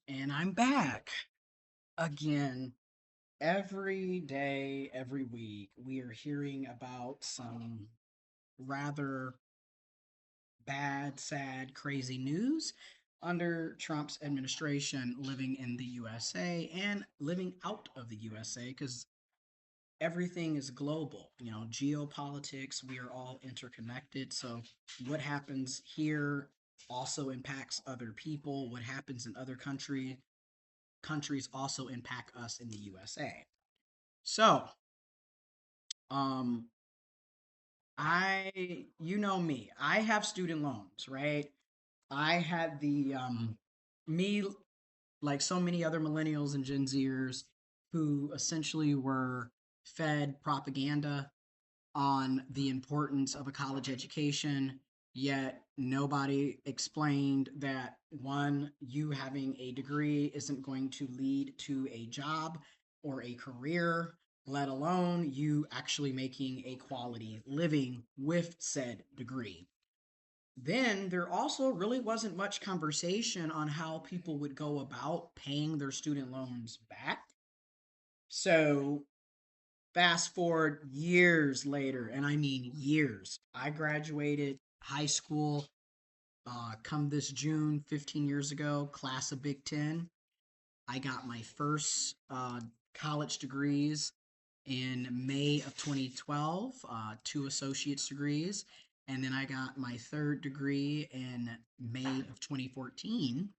And I'm back again. Every day, every week, we are hearing about some rather bad, sad, crazy news under Trump's administration living in the USA and living out of the USA because everything is global. Geopolitics, we are all interconnected. So, what happens here also impacts other people. What happens in other countries also impact us in the USA. So, um, you know me, I have student loans, right? I had me, like so many other millennials and Gen Zers who essentially were fed propaganda on the importance of a college education, yet nobody explained that one, you having a degree isn't going to lead to a job or a career, let alone you actually making a quality living with said degree. Then there also really wasn't much conversation on how people would go about paying their student loans back. So fast forward years later, and I mean years. I graduated high school come this June 15 years ago, class of Big Ten. I got my first college degrees in May of 2012, two associate's degrees. And then I got my third degree in May of 2014,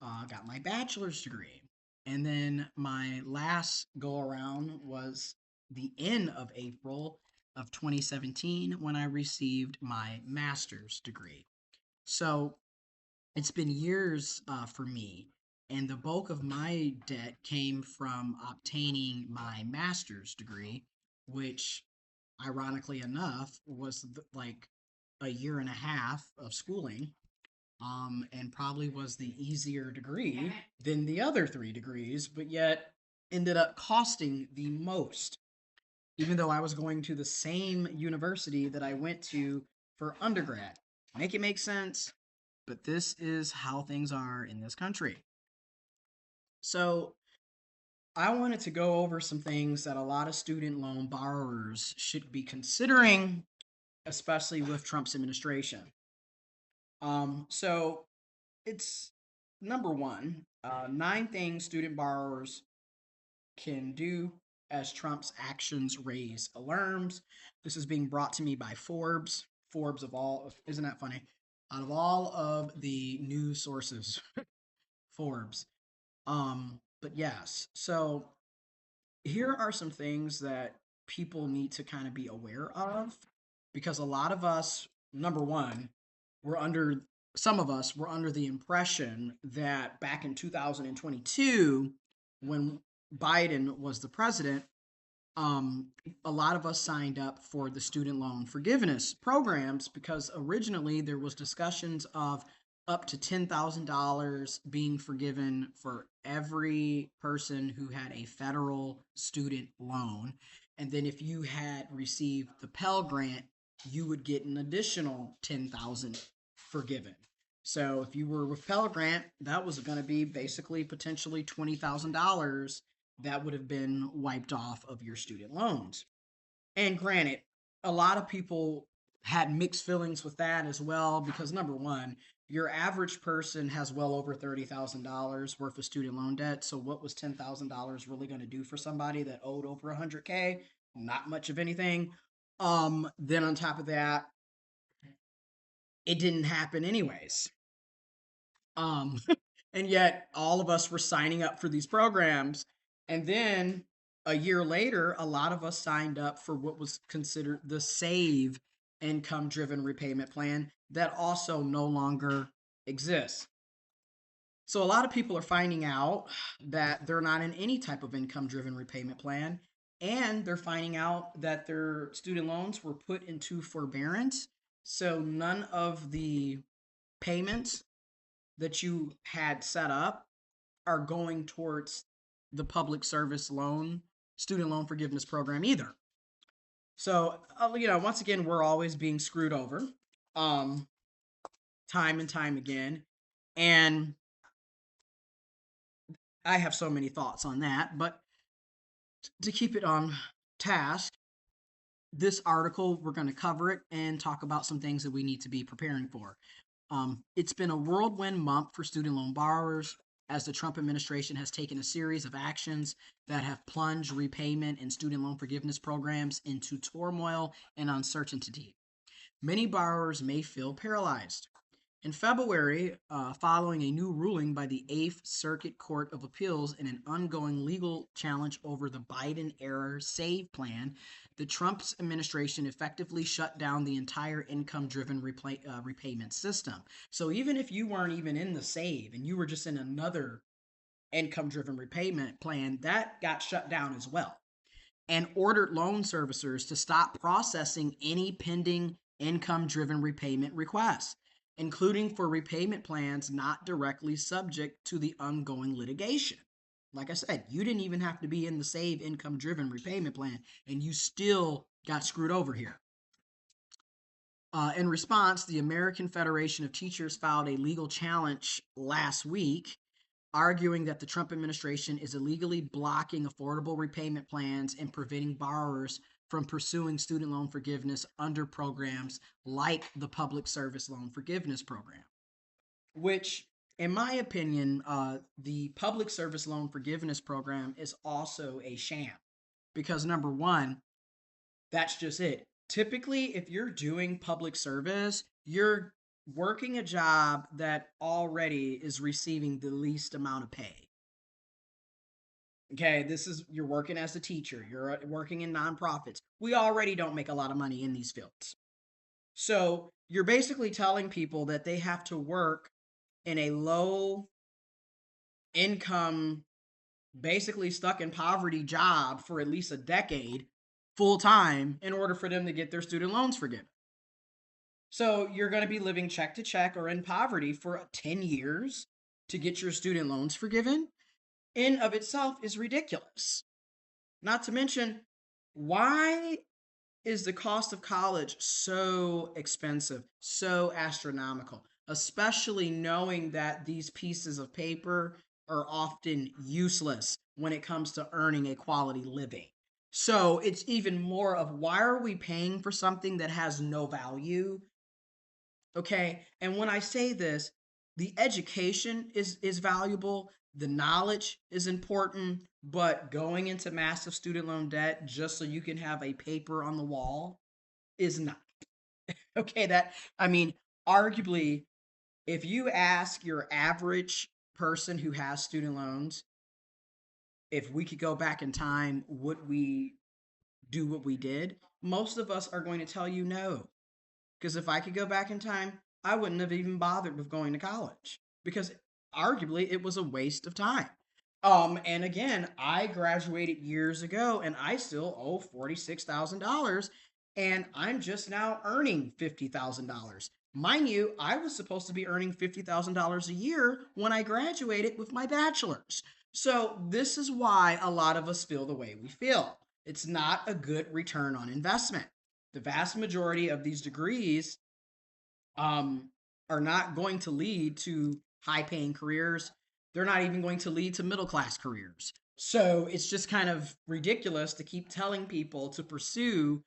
got my bachelor's degree. And then my last go around was the end of April of 2017 when I received my master's degree. So it's been years for me. And the bulk of my debt came from obtaining my master's degree, which, ironically enough, was like a year and a half of schooling, and probably was the easier degree than the other three degrees, but yet ended up costing the most, even though I was going to the same university that I went to for undergrad. Make it make sense, but this is how things are in this country. So, I wanted to go over some things that a lot of student loan borrowers should be considering, especially with Trump's administration. So it's number one, nine things student borrowers can do as Trump's actions raise alarms. This is being brought to me by Forbes. Forbes of all, isn't that funny? Out of all of the news sources, Forbes. But yes, so here are some things that people need to kind of be aware of because a lot of us, number one, we're under some of us were under the impression that back in 2022 when Biden was the president, um, a lot of us signed up for the student loan forgiveness programs because originally there was discussions of up to $10,000 being forgiven for every person who had a federal student loan. And then if you had received the Pell Grant, you would get an additional 10,000 forgiven. So if you were with Pell Grant, that was going to be basically potentially $20,000 that would have been wiped off of your student loans. And granted, a lot of people had mixed feelings with that as well because number one, your average person has well over $30,000 worth of student loan debt. So what was $10,000 really going to do for somebody that owed over 100K? Not much of anything. Then on top of that, it didn't happen anyways. Um, and yet all of us were signing up for these programs. And then a year later, a lot of us signed up for what was considered the SAVE Income Driven Repayment Plan that also no longer exists. So a lot of people are finding out that they're not in any type of income driven repayment plan. And they're finding out that their student loans were put into forbearance. So none of the payments that you had set up are going towards the public service loan, student loan forgiveness program either. So, once again, we're always being screwed over, um, time and time again. And I have so many thoughts on that, but to keep it on task, this article, we're going to cover it and talk about some things that we need to be preparing for. It's been a whirlwind month for student loan borrowers as the Trump administration has taken a series of actions that have plunged repayment and student loan forgiveness programs into turmoil and uncertainty. Many borrowers may feel paralyzed. In February, following a new ruling by the Eighth Circuit Court of Appeals in an ongoing legal challenge over the Biden era SAVE plan, the Trump administration effectively shut down the entire income driven repayment system. So even if you weren't even in the SAVE and you were just in another income driven repayment plan, that got shut down as well, and ordered loan servicers to stop processing any pending income driven repayment requests, including for repayment plans not directly subject to the ongoing litigation. Like I said, you didn't even have to be in the SAVE income driven repayment plan, and you still got screwed over here. In response, the American Federation of Teachers filed a legal challenge last week, arguing that the Trump administration is illegally blocking affordable repayment plans and preventing borrowers from pursuing student loan forgiveness under programs like the Public Service Loan Forgiveness Program, which, in my opinion, the Public Service Loan Forgiveness Program is also a sham. Because, number one, that's just it. Typically, if you're doing public service, you're working a job that already is receiving the least amount of pay. Okay, you're working as a teacher, you're working in nonprofits. We already don't make a lot of money in these fields. So you're basically telling people that they have to work in a low income, basically stuck in poverty job for at least a decade full time in order for them to get their student loans forgiven. So you're going to be living check to check or in poverty for 10 years to get your student loans forgiven. In of itself is ridiculous. Not to mention, why is the cost of college so expensive, so astronomical, especially knowing that these pieces of paper are often useless when it comes to earning a quality living? So it's even more of, why are we paying for something that has no value? Okay. And when I say this, the education is valuable, the knowledge is important, but going into massive student loan debt just so you can have a paper on the wall is not. Okay, arguably, if you ask your average person who has student loans, if we could go back in time, would we do what we did? Most of us are going to tell you no. Because if I could go back in time, I wouldn't have even bothered with going to college, because arguably it was a waste of time. And again, I graduated years ago and I still owe $46,000, and I'm just now earning $50,000. Mind you, I was supposed to be earning $50,000 a year when I graduated with my bachelor's. So this is why a lot of us feel the way we feel. It's not a good return on investment. The vast majority of these degrees are not going to lead to high paying careers. They're not even going to lead to middle class careers. So it's just kind of ridiculous to keep telling people to pursue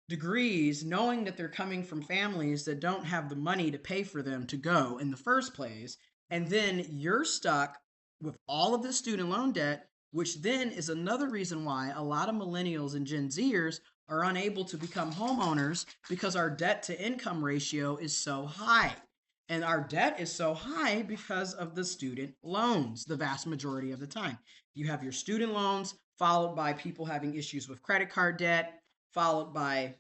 degrees knowing that they're coming from families that don't have the money to pay for them to go in the first place. And then you're stuck with all of the student loan debt, which then is another reason why a lot of millennials and Gen Zers are unable to become homeowners, because our debt to income ratio is so high. And our debt is so high because of the student loans, the vast majority of the time. You have your student loans, followed by people having issues with credit card debt, followed by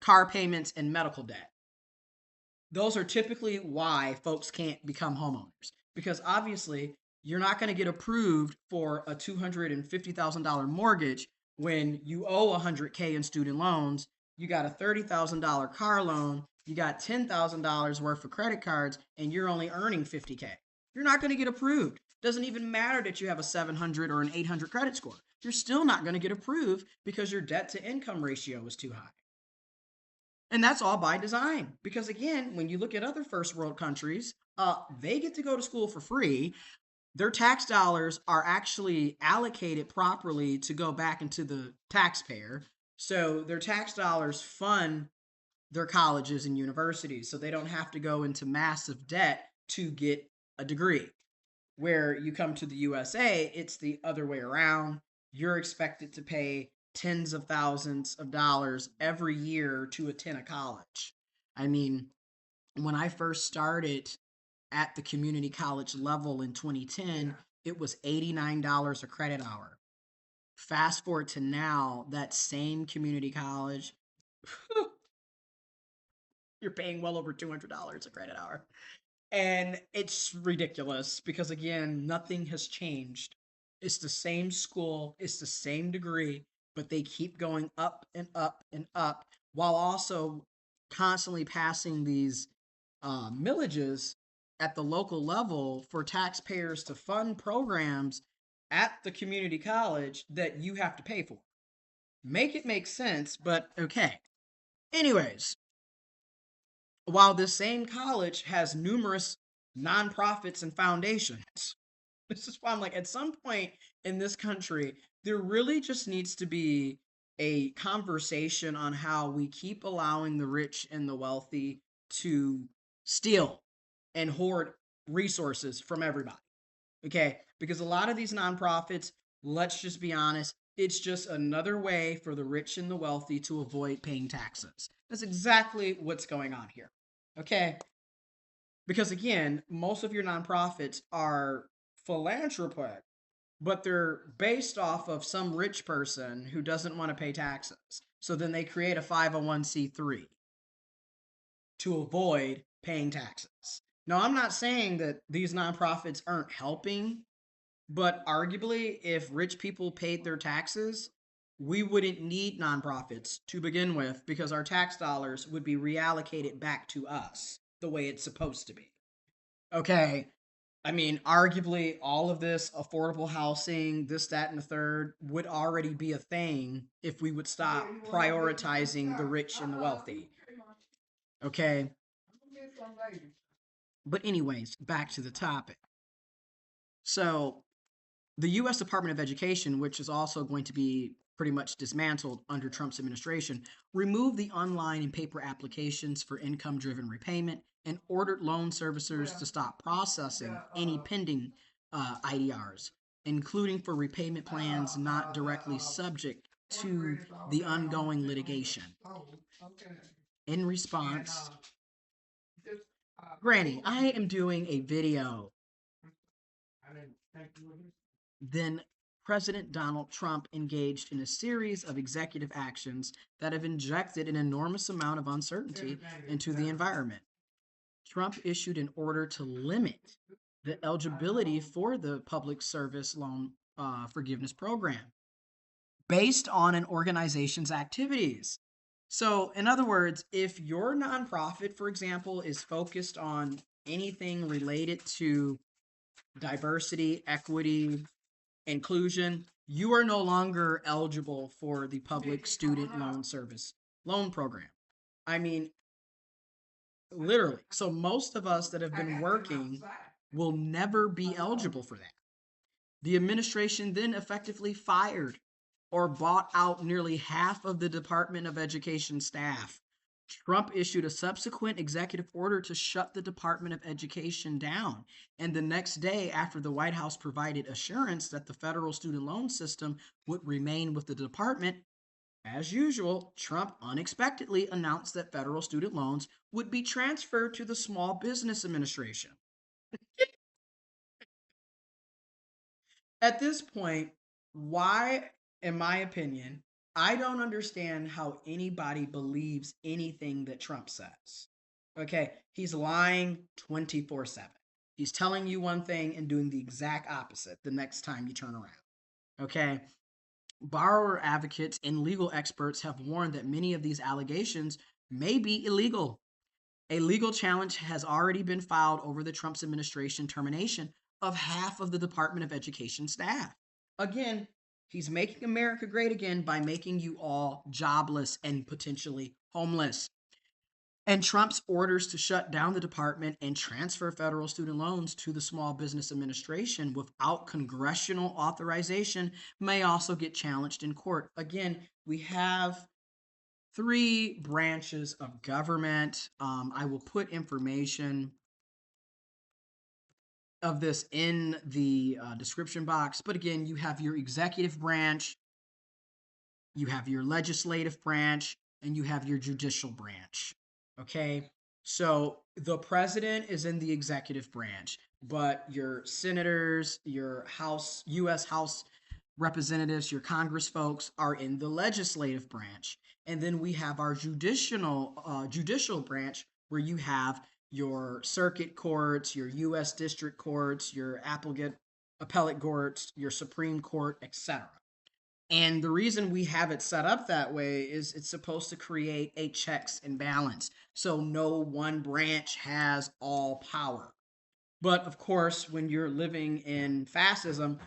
car payments and medical debt. Those are typically why folks can't become homeowners, because obviously you're not going to get approved for a $250,000 mortgage when you owe $100K in student loans. You got a $30,000 car loan, you got $10,000 worth of credit cards, and you're only earning $50K. You're not going to get approved. Doesn't even matter that you have a 700 or an 800 credit score. You're still not going to get approved because your debt to income ratio is too high. And that's all by design. Because again, when you look at other first world countries, they get to go to school for free. their tax dollars are actually allocated properly to go back into the taxpayer. So their tax dollars fund their colleges and universities, so they don't have to go into massive debt to get a degree. Where you come to the USA, it's the other way around. You're expected to pay tens of thousands of dollars every year to attend a college. I mean, when I first started at the community college level in 2010, it was $89 a credit hour. Fast forward to now, that same community college, you're paying well over $200 a credit hour. And it's ridiculous because, again, nothing has changed. It's the same school, it's the same degree, but they keep going up and up and up while also constantly passing these millages at the local level for taxpayers to fund programs at the community college that you have to pay for. Make it make sense, but okay. Anyways, while this same college has numerous nonprofits and foundations. This is why I'm like, at some point in this country, there really just needs to be a conversation on how we keep allowing the rich and the wealthy to steal and hoard resources from everybody. Okay, because a lot of these nonprofits, let's just be honest, it's just another way for the rich and the wealthy to avoid paying taxes. That's exactly what's going on here. Okay, because again, most of your nonprofits are philanthropic, but they're based off of some rich person who doesn't want to pay taxes. So then they create a 501c3 to avoid paying taxes. Now, I'm not saying that these nonprofits aren't helping, but arguably, if rich people paid their taxes, we wouldn't need nonprofits to begin with because our tax dollars would be reallocated back to us the way it's supposed to be. Okay. I mean, arguably, all of this affordable housing, this, that, and the third would already be a thing if we would stop prioritizing the rich and the wealthy. Okay. But, anyways, back to the topic. So, the U.S. Department of Education, which is also going to be pretty much dismantled under Trump's administration, removed the online and paper applications for income driven repayment and ordered loan servicers to stop processing any pending IDRs, including for repayment plans not directly subject to the ongoing litigation. In response, Granny, I am doing a video. Then President Donald Trump engaged in a series of executive actions that have injected an enormous amount of uncertainty into the environment. Trump issued an order to limit the eligibility for the public service loan forgiveness program based on an organization's activities. So, in other words, if your nonprofit, for example, is focused on anything related to diversity, equity, inclusion, you are no longer eligible for the public student loan service loan program. I mean, literally. So most of us that have been working will never be eligible for that. The administration then effectively fired or bought out nearly half of the Department of Education staff. Trump issued a subsequent executive order to shut the Department of Education down. And the next day, after the White House provided assurance that the federal student loan system would remain with the department, as usual, Trump unexpectedly announced that federal student loans would be transferred to the Small Business Administration. At this point, why, in my opinion, I don't understand how anybody believes anything that Trump says. Okay, he's lying 24/7. He's telling you one thing and doing the exact opposite the next time you turn around. Okay, borrower advocates and legal experts have warned that many of these allegations may be illegal. A legal challenge has already been filed over the Trump's administration termination of half of the Department of Education staff. Again, he's making America great again by making you all jobless and potentially homeless. And Trump's orders to shut down the department and transfer federal student loans to the Small Business Administration without congressional authorization may also get challenged in court. Again, we have three branches of government. I will put information of this in the description box. But again, you have your executive branch, you have your legislative branch, and you have your judicial branch. Okay. So the president is in the executive branch, but your senators, your U.S. House representatives, your Congress folks are in the legislative branch. And then we have our judicial branch where you have your circuit courts, your U.S. district courts, your appellate courts, your Supreme Court, etc. And the reason we have it set up that way is it's supposed to create a checks and balance. So no one branch has all power. But of course, when you're living in fascism,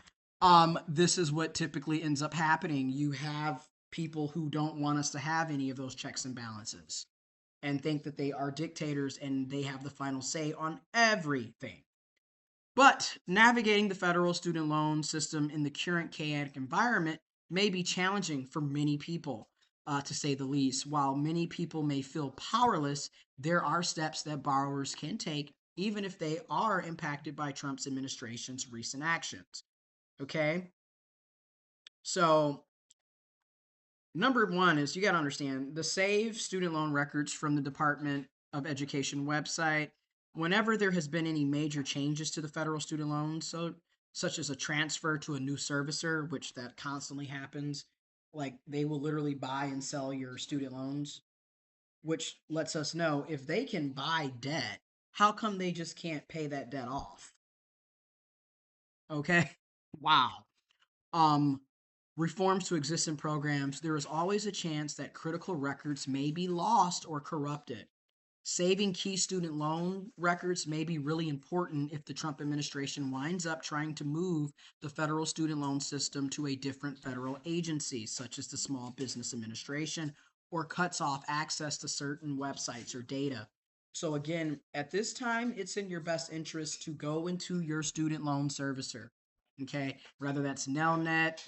this is what typically ends up happening. You have people who don't want us to have any of those checks and balances and think that they are dictators and they have the final say on everything. But navigating the federal student loan system in the current chaotic environment may be challenging for many people, to say the least. While many people may feel powerless, there are steps that borrowers can take, even if they are impacted by Trump's administration's recent actions. Okay? So, number one is you got to understand the SAVE student loan records from the Department of Education website. Whenever there has been any major changes to the federal student loans, such as a transfer to a new servicer, which that constantly happens, like they will literally buy and sell your student loans, which lets us know if they can buy debt, how come they just can't pay that debt off? Okay? Wow. Um, Reforms to existing programs, there is always a chance that critical records may be lost or corrupted. Saving key student loan records may be really important if the Trump administration winds up trying to move the federal student loan system to a different federal agency, such as the Small Business Administration, or cuts off access to certain websites or data. So, again, at this time, it's in your best interest to go into your student loan servicer, okay? Whether that's Nelnet,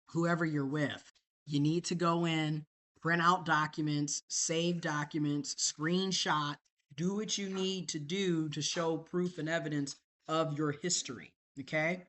whoever you're with, you need to go in, print out documents, save documents, screenshot, do what you need to do to show proof and evidence of your history. Okay?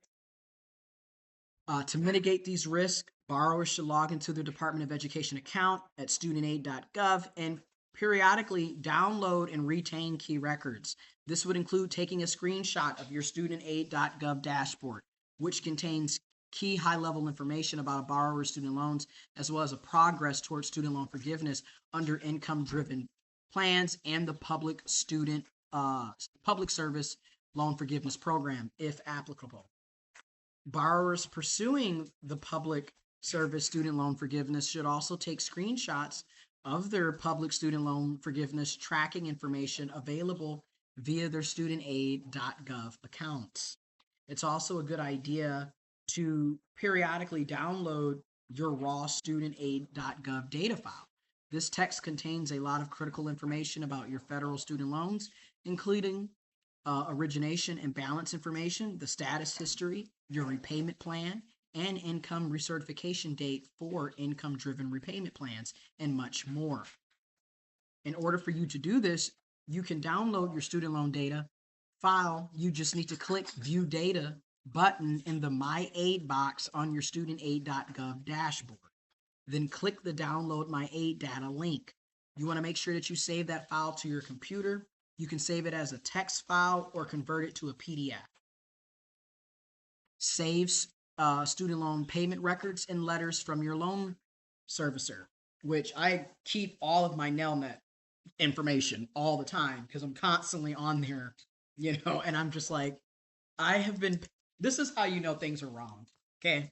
To mitigate these risks, borrowers should log into their Department of Education account at studentaid.gov and periodically download and retain key records. This would include taking a screenshot of your studentaid.gov dashboard, which contains key high-level information about a borrower's student loans, as well as a progress towards student loan forgiveness under income-driven plans and the public service loan forgiveness program, if applicable. Borrowers pursuing the public service student loan forgiveness should also take screenshots of their public student loan forgiveness tracking information available via their studentaid.gov accounts. It's also a good idea to periodically download your raw studentaid.gov data file. This text contains a lot of critical information about your federal student loans, including origination and balance information, the status history, your repayment plan, and income recertification date for income-driven repayment plans, and much more. In order for you to do this, you can download your student loan data file. You just need to click View Data button in the My Aid box on your studentaid.gov dashboard. Then click the Download My Aid Data link. You want to make sure that you save that file to your computer. You can save it as a text file or convert it to a PDF. Saves student loan payment records and letters from your loan servicer, which I keep all of my Nelnet information all the time because I'm constantly on there, and I'm just like, this is how you know things are wrong. Okay.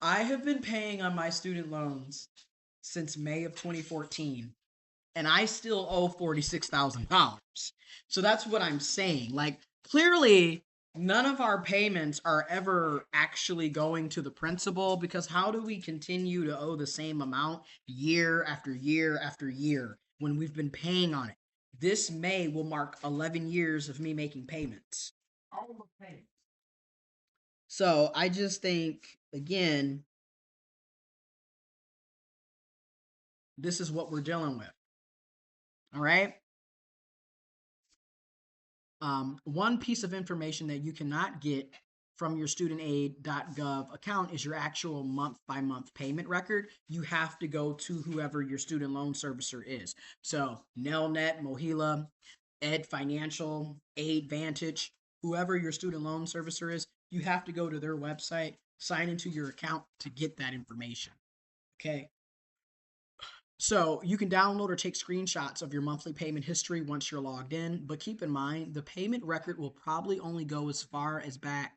I have been paying on my student loans since May of 2014, and I still owe $46,000. So that's what I'm saying. Like, clearly, none of our payments are ever actually going to the principal, because how do we continue to owe the same amount year after year after year when we've been paying on it? This May will mark 11 years of me making payments. So I just think, again, this is what we're dealing with. All right. One piece of information that you cannot get from your studentaid.gov account is your actual month by month payment record. You have to go to whoever your student loan servicer is. So Nelnet, Mohila, Ed Financial, Aid Vantage, whoever your student loan servicer is, you have to go to their website, sign into your account to get that information. Okay. So you can download or take screenshots of your monthly payment history once you're logged in, but keep in mind the payment record will probably only go as far as back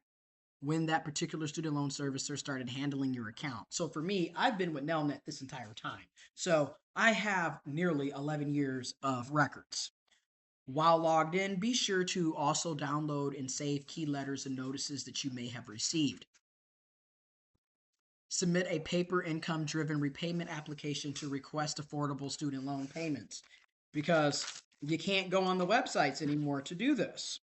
when that particular student loan servicer started handling your account. So for me, I've been with Nelnet this entire time. So I have nearly 11 years of records. While logged in, be sure to also download and save key letters and notices that you may have received. Submit a paper income driven repayment application to request affordable student loan payments, because you can't go on the websites anymore to do this.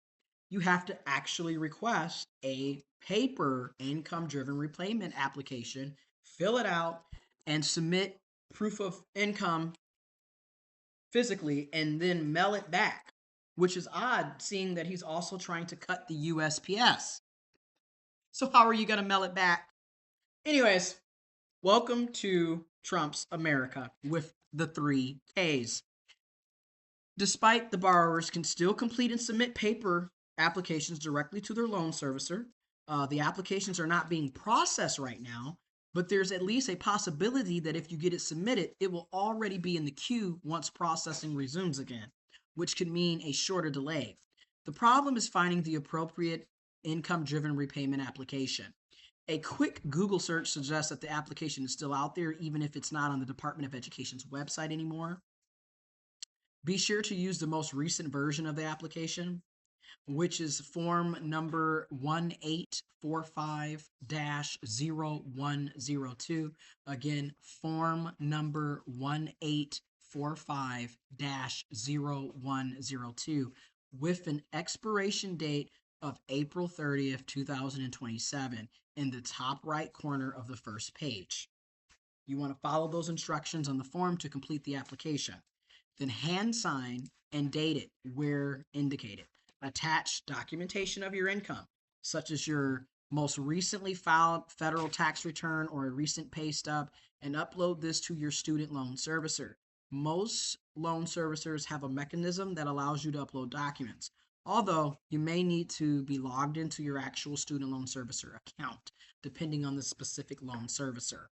You have to actually request a paper income driven repayment application, fill it out, and submit proof of income physically, and then mail it back, which is odd seeing that he's also trying to cut the USPS. So, how are you going to mail it back? Anyways, welcome to Trump's America with the 3 Ks. Despite the borrowers can still complete and submit paper applications directly to their loan servicer, the applications are not being processed right now, but there's at least a possibility that if you get it submitted, it will already be in the queue once processing resumes again, which could mean a shorter delay. The problem is finding the appropriate income-driven repayment application. A quick Google search suggests that the application is still out there, even if it's not on the Department of Education's website anymore. Be sure to use the most recent version of the application, which is form number 1845-0102. Again, form number 1845-0102, with an expiration date of April 30th, 2027 in the top right corner of the first page. You want to follow those instructions on the form to complete the application. Then hand sign and date it where indicated. Attach documentation of your income, such as your most recently filed federal tax return or a recent pay stub, and upload this to your student loan servicer. Most loan servicers have a mechanism that allows you to upload documents, although you may need to be logged into your actual student loan servicer account, depending on the specific loan servicer.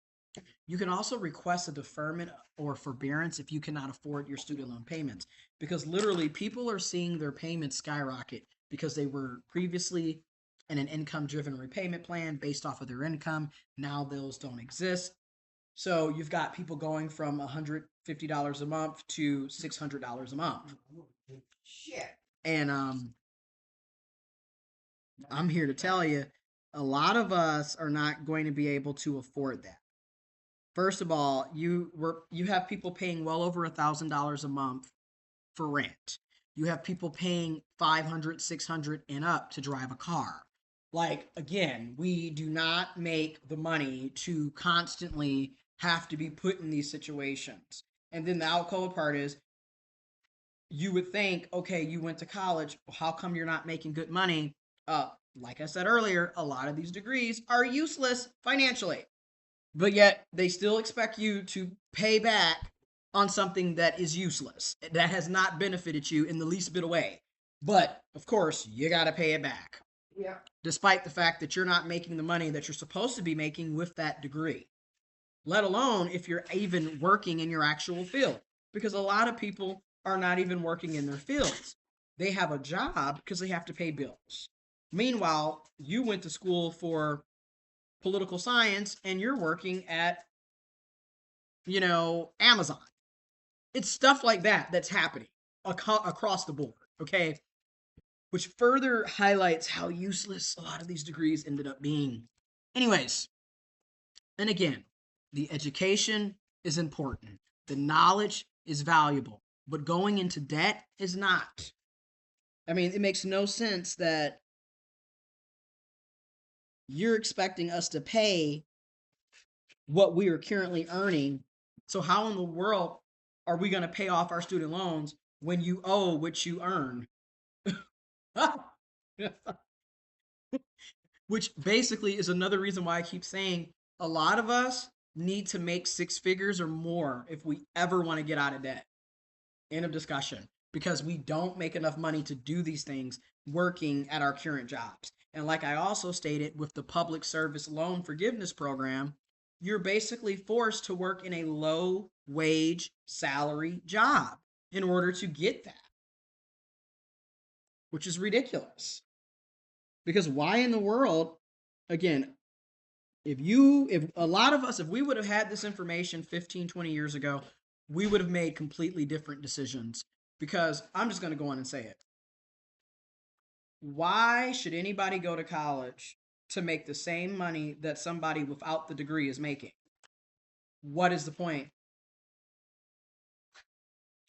You can also request a deferment or forbearance if you cannot afford your student loan payments, because literally people are seeing their payments skyrocket because they were previously in an income-driven repayment plan based off of their income. Now those don't exist. So you've got people going from $150 a month to $600 a month. Shit. And I'm here to tell you, a lot of us are not going to be able to afford that. First of all, you have people paying well over $1,000 a month for rent. You have people paying $500, $600 and up to drive a car. Like, again, we do not make the money to constantly have to be put in these situations. And then the outcome part is, you would think, okay, you went to college, how come you're not making good money? Like I said earlier, a lot of these degrees are useless financially, but yet they still expect you to pay back on something that is useless, that has not benefited you in the least bit of way. But of course, you got to pay it back. Yeah. Despite the fact that you're not making the money that you're supposed to be making with that degree, let alone if you're even working in your actual field, because a lot of people are not even working in their fields. They have a job because they have to pay bills. Meanwhile, you went to school for political science and you're working at, Amazon. It's stuff like that that's happening across the board, okay? Which further highlights how useless a lot of these degrees ended up being. Anyways, and again, the education is important. The knowledge is valuable. but going into debt is not. I mean, it makes no sense that you're expecting us to pay what we are currently earning. So how in the world are we going to pay off our student loans when you owe what you earn? Which basically is another reason why I keep saying a lot of us need to make six figures or more if we ever want to get out of debt. End of discussion. Because we don't make enough money to do these things working at our current jobs. And like I also stated, with the public service loan forgiveness program, you're basically forced to work in a low wage salary job in order to get that, which is ridiculous. Because why in the world, again, if a lot of us, if we would have had this information 15, 20 years ago, we would have made completely different decisions. Because I'm just going to go on and say it. Why should anybody go to college to make the same money that somebody without the degree is making? What is the point?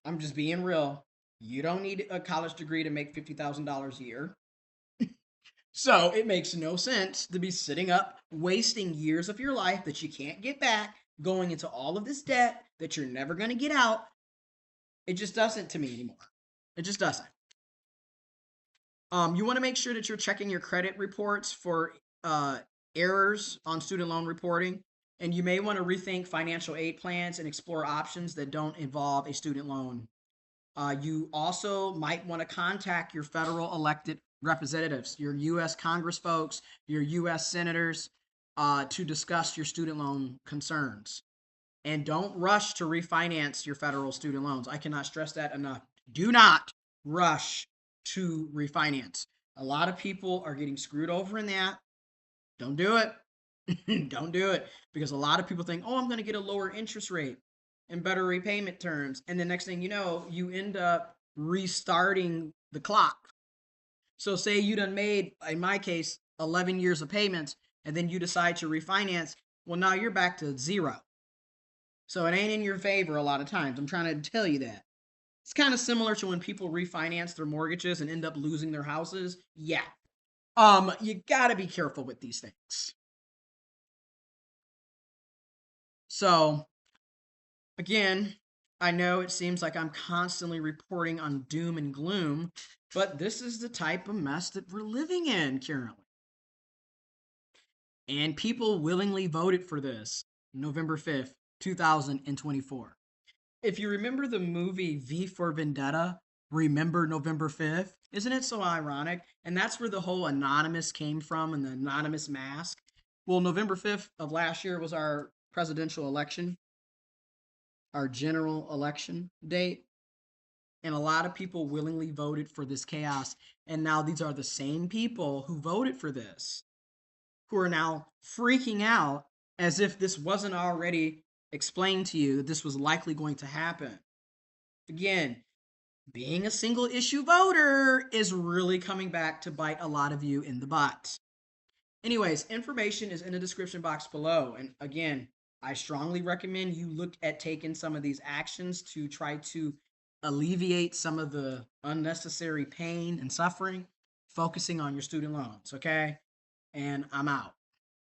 I'm just being real. You don't need a college degree to make $50,000 a year. So it makes no sense to be sitting up, wasting years of your life that you can't get back, going into all of this debt that you're never going to get out. It just doesn't to me anymore. It just doesn't. You want to make sure that you're checking your credit reports for errors on student loan reporting. And you may want to rethink financial aid plans and explore options that don't involve a student loan. You also might want to contact your federal elected representatives, your U.S. Congress folks, your U.S. senators, to discuss your student loan concerns. And don't rush to refinance your federal student loans. I cannot stress that enough. Do not rush to refinance. A lot of people are getting screwed over in that. Don't do it. Don't do it. Because a lot of people think, oh, I'm going to get a lower interest rate and better repayment terms. And the next thing you know, you end up restarting the clock. So say you done made, in my case, 11 years of payments, and then you decide to refinance. Well, now you're back to zero. So it ain't in your favor a lot of times. I'm trying to tell you that. It's kind of similar to when people refinance their mortgages and end up losing their houses. Yeah. You gotta be careful with these things. So, again, I know it seems like I'm constantly reporting on doom and gloom, but this is the type of mess that we're living in currently. And people willingly voted for this November 5th, 2024. If you remember the movie V for Vendetta, remember November 5th? Isn't it so ironic? And that's where the whole anonymous came from and the anonymous mask. Well, November 5th of last year was our presidential election, our general election date. And a lot of people willingly voted for this chaos. And now these are the same people who voted for this, who are now freaking out as if this wasn't already explained to you that this was likely going to happen. Again, being a single issue voter is really coming back to bite a lot of you in the butt. Anyways, information is in the description box below. And again, I strongly recommend you look at taking some of these actions to try to alleviate some of the unnecessary pain and suffering, focusing on your student loans, okay? And I'm out.